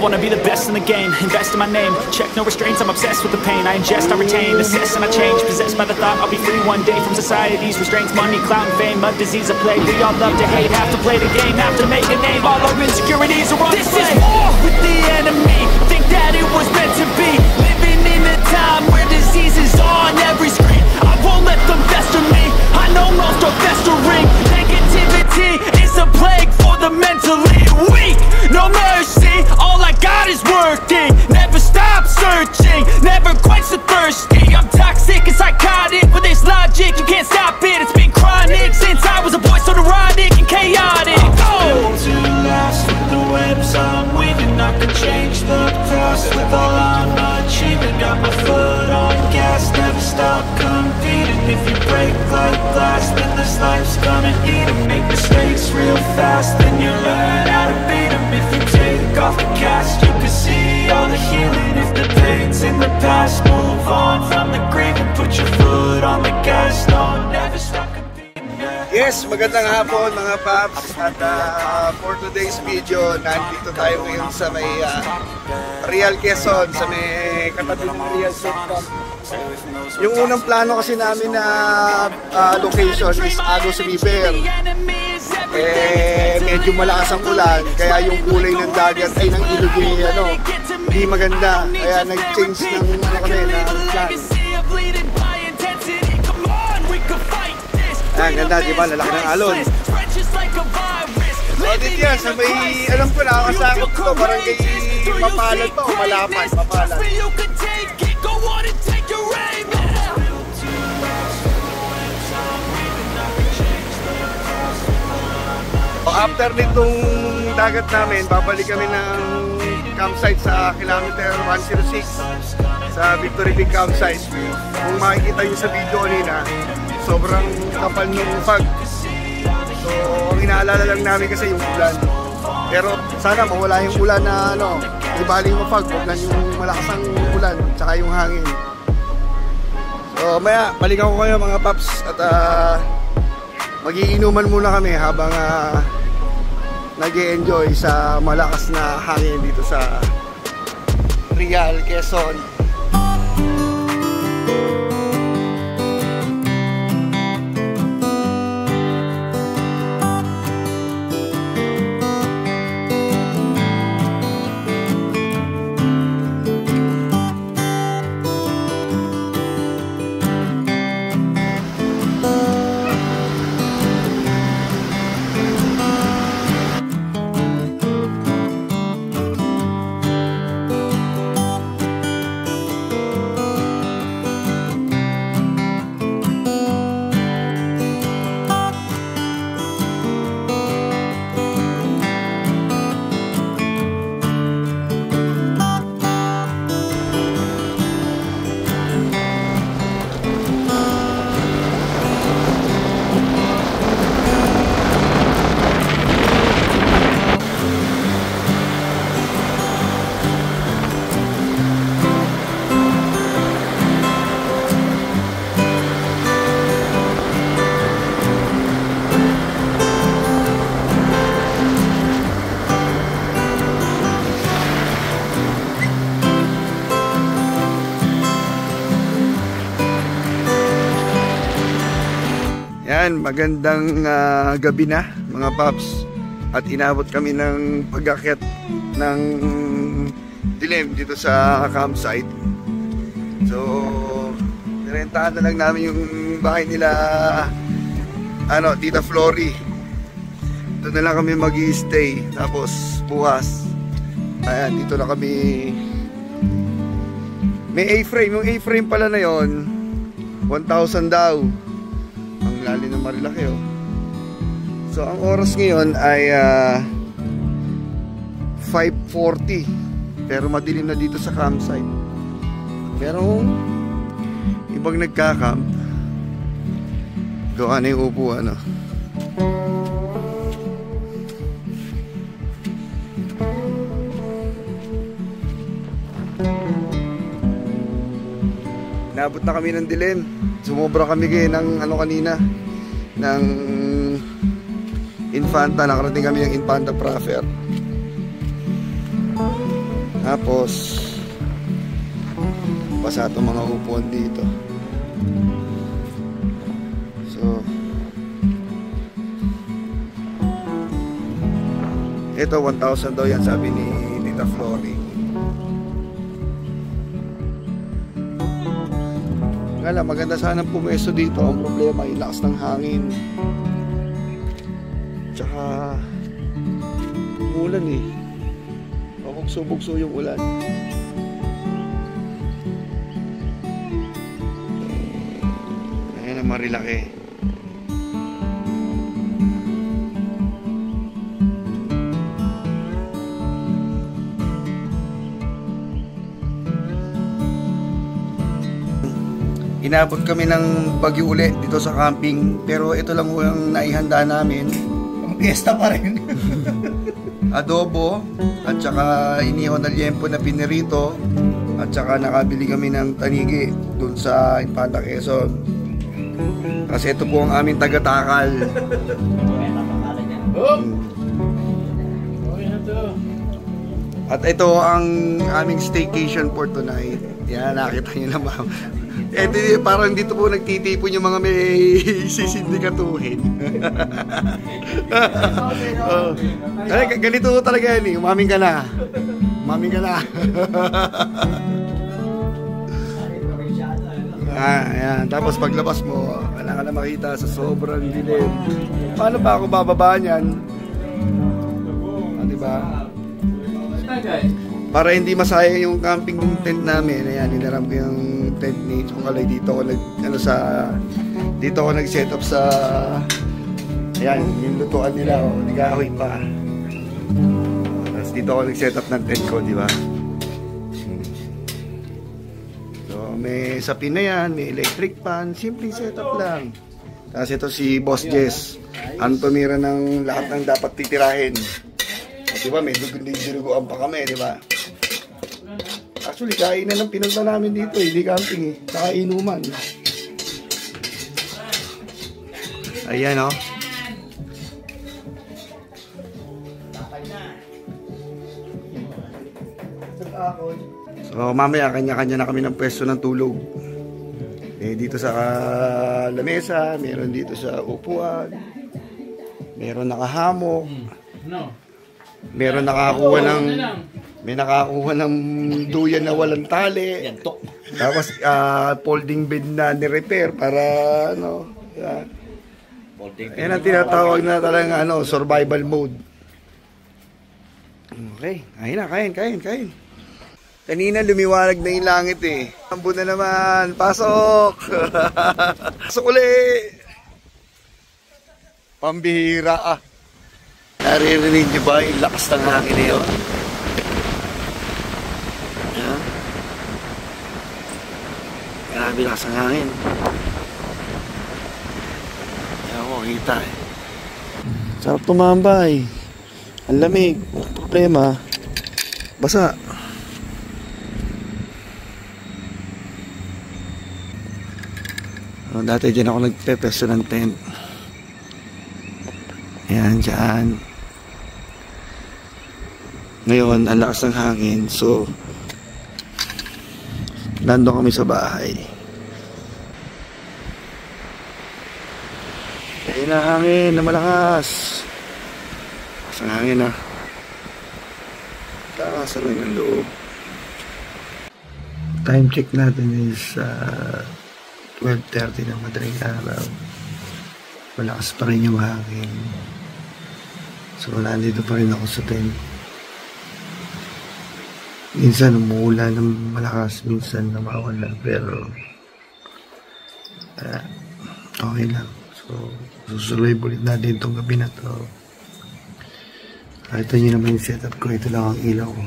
wanna be the best in the game, invest in my name, check no restraints, I'm obsessed with the pain. I ingest, I retain, assess and I change, possessed by the thought I'll be free one day from society's restraints. Money, clout and fame, a disease, a plague. We all love to hate, have to play the game, have to make a name. All our insecurities are on display. This is war with the enemy, think that it was meant to be. Living in a time where disease is on every screen. I won't let them fester me, I know most are festering. Negativity is a plague for the mentally weak. No mercy, all I got is working. Never stop searching, never quench the thirsty. I'm toxic and psychotic, with this logic you can't stop it. It's been chronic since I was a boy, so neurotic and chaotic. Built to last with the webs I'm weaving. I could change the past with all I'm achieving. Got my foot on gas, never stop competing. If you break like glass, then this life's gonna eat 'em. Make mistakes real fast, then you learn how to beat 'em. If you take off the cast, you can see all the healing. If the pain's in the past, move on from the grave and put your foot on the gas. No, never stop competing. Yes, magandang hapon mga paps. At for today's video, nandito tayo ngayon sa may Real Quezon, sa may katabi ng Real Quezon. Yung unang plano kasi namin na location is Agos River. Medyo malakas ang ulan, kaya yung kulay ng dagat ay ng ilog hindi maganda. Kaya nag-change ng kami na plan. Ayan, ganda, diba? Lalaki ng alon. So, dito yan, sa may, alam ko na, kasakot ito, barangay Mapalad pa o Malapad? Mapalad. After nitong dagat namin, babalik kami ng campsite sa kilometer 106 sa Victory Big Campsite. Kung makikita nyo sa video kanina, sobrang kapal ng fog. So, ang inaalala lang namin kasi yung ulan. Pero sana mawala yung ulan na ibali yung fog, huwag lang yung malakas ang ulan, tsaka yung hangin. So, maya, balikan ko kayo mga paps at magiinuman muna kami habang nag-e-enjoy sa malakas na hangin dito sa Real Quezon. Yan, magandang gabi na mga paps. At inabot kami ng pag-akyat ng dilim dito sa campsite. So, nirentahan na lang namin yung bahay nila Tita Flory. Doon na lang kami mag-i-stay. Tapos bukas, ayan, dito na kami. May A-frame. Yung A-frame pala na yon 1,000 daw. Ang lalim ng Marilaki So ang oras ngayon ay 5:40. Pero madilim na dito sa campsite. Pero ibang nagka-camp, doon na yung upuan Nabot na kami ng dilim. Sumobra kami ng kanina ng Infanta. Nakarating kami ng Infanta Proper. Tapos basa itong mga upuan dito. So ito 1,000 daw yan, sabi ni Tita Flory. Kala maganda sana pumesto dito. Ang problema yung lakas ng hangin, tsaka umulan eh. Bugso-bugso yung ulan. Ayan ang marilaki. Inabot kami ng bagyo uli dito sa camping, pero ito lang ang naihanda namin. Fiesta pa rin. Adobo at saka inihaw na liempo na pinirito, at saka nakabili kami ng tanigi dun sa Infanta Quezon. Kasi ito po ang aming taga-takal. At ito ang aming staycation for tonight. Yan, nakita nyo naman. Ito, parang dito po nagtitipon yung mga may sisindikatuhin. Ganito talaga yan eh. Umaming ka na. Umaming ka na. Ayan. Tapos paglabas mo, kailangan na makita sa sobrang dilim. Paano ba ako bababa niyan? Diba? Para hindi masayang yung camping tent namin. Ayan, hinaram ko yung tent ni Chongkalay. Dito ako nag-set up sa, ayan, yung lutuan nila, nag-ahoy pa. Tapos dito ako nag-set up ng tent ko, di ba? So may sapin na yan, may electric fan, simple setup lang. Tapos ito si Boss Jess, ang tumira ng lahat ng dapat titirahin. Di ba, may dinuguan pa kami, di ba? Actually, kainan ng pinunta namin dito, hindi camping eh. Saka inuman. Ayan o. So, mamaya, kanya-kanya na kami ng pwesto ng tulog. Eh, dito sa lamesa, meron dito sa upuan, meron nakahamok, meron nakakuha ng... May nakakuha ng duyan na walang tali. Tapos folding bed na ni-repair para ano. Yan ang tinatawag na talagang survival mode. Okay, ayun na, kain. Kanina lumiwanag na yung langit eh. Ambo na naman, pasok! Pasok uli! Pambihira ah. Naririnig niyo ba yung lakas ng hangin na yun? Grabe lakas ng hangin. Ayaw ko kita eh. Sarap tumambay. Ang lamig. Problema, basa. Dati dyan ako nagpepesto ng tent. Ayan, dyan. Ngayon, ang lakas ng hangin. So, nandun kami sa bahay. Ayun na hangin na malakas. Lakas ng hangin na. Taas na rin ang loob. Time check natin is 12:30 ng madaling araw. Malakas pa rin yung hangin. So nandito pa rin ako sa tent. Minsan umuulan ng malakas, minsan namawala, pero okay lang. So susurvive ulit natin itong gabi na to. Ito nyo naman yung setup ko. Ito lang ang ilaw ko.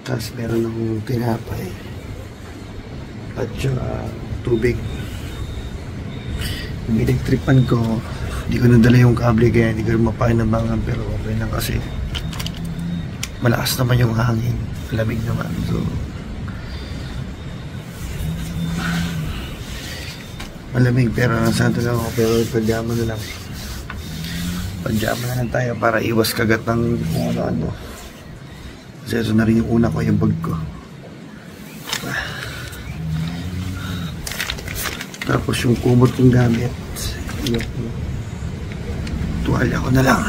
Tapos meron akong tinapay at tubig. Yung electric pan ko, hindi ko nadala yung kable kaya hindi ko rin mapakinabangan, pero okay lang kasi malakas naman yung hangin, lamig naman. So malamig pero nasa lang ako, pero pajama na lang. Pajama na lang tayo para iwas kagat ng kung ano-ano. Kasi ito na rin yung una ko, yung bag ko. Tapos yung kumot kong gamit. Yung tuwalya ko na lang.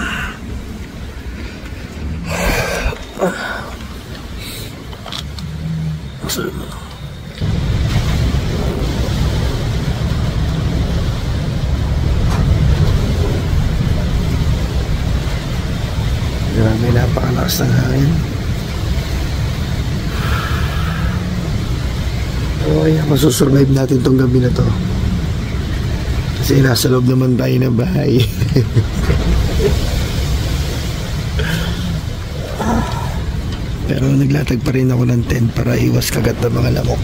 Grabe, napakalakas ng hangin. Okay, masusurvive natin tong gabi na to. Kasi nasa loob naman tayo ng bahay. Pero naglatag pa rin ako ng tent para iwas kagat ng mga lamok.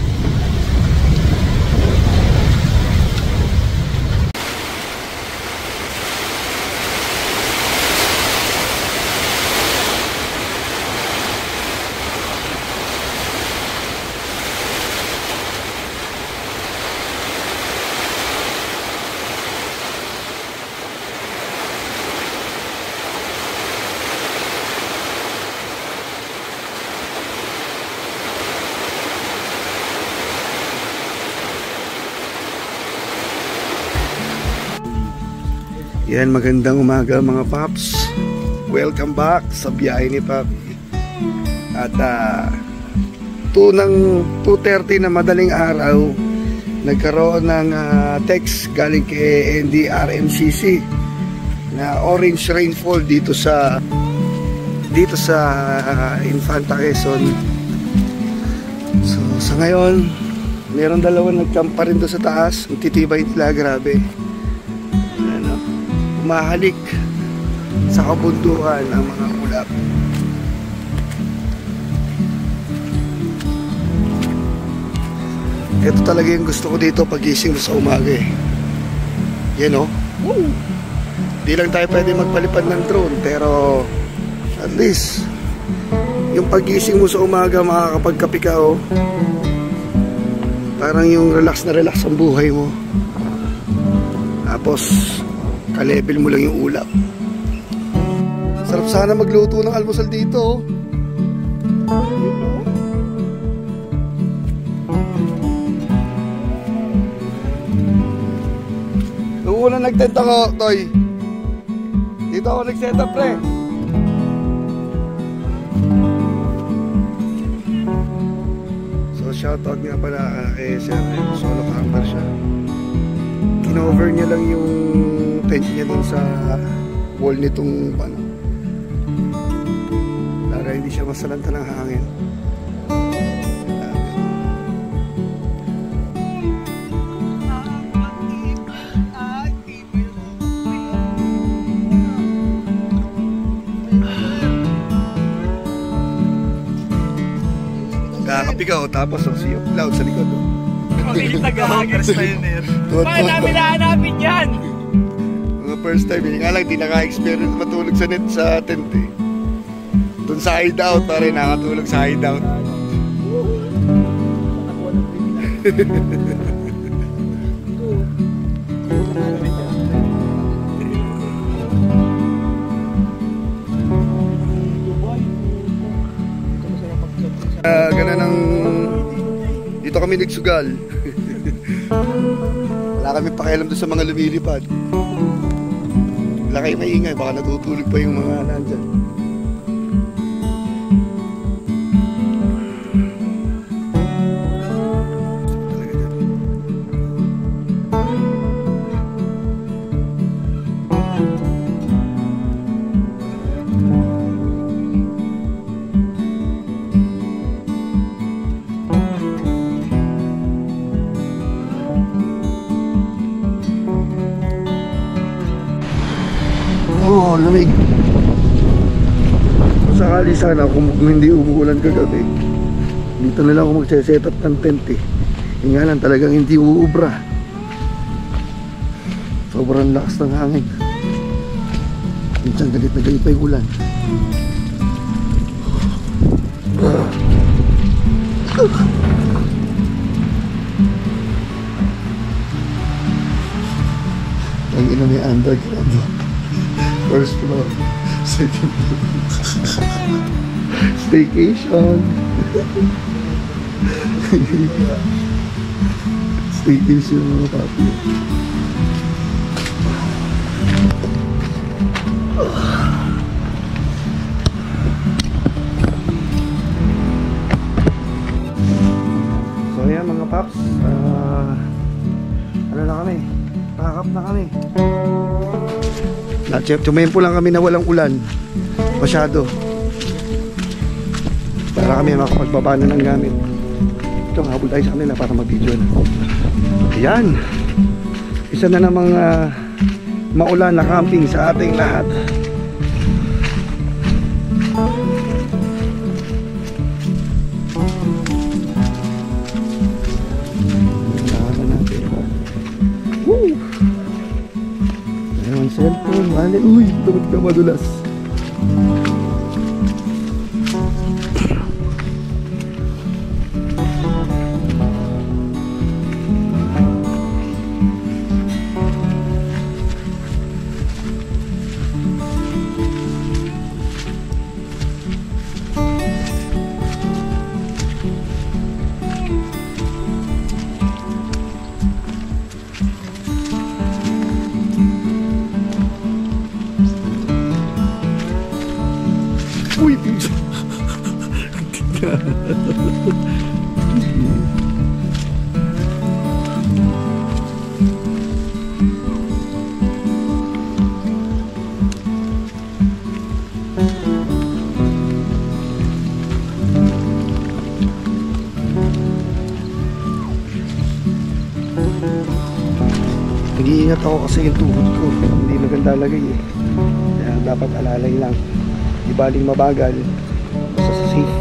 Yan, magandang umaga mga paps. Welcome back sa biyahe ni Papi. At 2:30 na madaling araw, nagkaroon ng text galing kay NDRMCC na orange rainfall dito sa Infanta, Quezon. So sa ngayon, meron dalawang nagkampa rin doon sa taas. Ang titibay nila, grabe. Mahalik sa kabundukan ang mga ulap. Ito talaga yung gusto ko dito pagising sa umaga eh. Yan o. Di lang tayo pwede magpalipad ng drone, pero at least yung pagising mo sa umaga, makakapagkape ka o. Parang yung relax na relax ang buhay mo. Tapos ka-level mo lang yung ulap. Sarap sana magluto ng almusal dito. Nung una nag-tent ako, Toy, dito ako nag-set up, pre. So shoutout nga pala kay Sir, solo camper siya. Kinover niya lang yung tent niya dun sa wall nitong para hindi siya masalanta ng hangin. Kakapigaw tapos ang sea of cloud sa likod. Mabilis nag-hackers na yun eh. Bakit namin nahanapin yan? First time, hindi nga lang, di naka-experience matulog sa net sa tent eh. Doon sa hideout, pare, nakatulog sa hideout. Ganun ang dito kami nagsugal. Wala kami pakialam doon sa mga lumilipad. Wala kayo maingay, baka natutulog pa yung mga nandyan. Oh, lamig. Sakali sana kung hindi umuulan kagabi, dito na lang ako magse-set up ng tent eh. Yung nga lang talagang hindi uubra. Sobrang lakas ng hangin. Minsan galit na galit pa yung ulan. Ang ina may underground. First floor. Staycation. Staycation mga papi. So ayan mga paps, ano na kami, pakap na kami. Tumempo lang kami na walang ulan masyado para kami makapagbaba na ng gamit. Ito, habol tayo sa kanila para mag-video na. Ayan, isa na namang maulan na camping sa ating lahat. Woo! Ayan, cellphone, mali. Uy, tumot ka madulas. Uy, pinch. Nag-iingat ako kasi yung tuhod ko hindi maganda lagay eh. Kaya dapat alalay lang. Di baling mabagal, basta safe.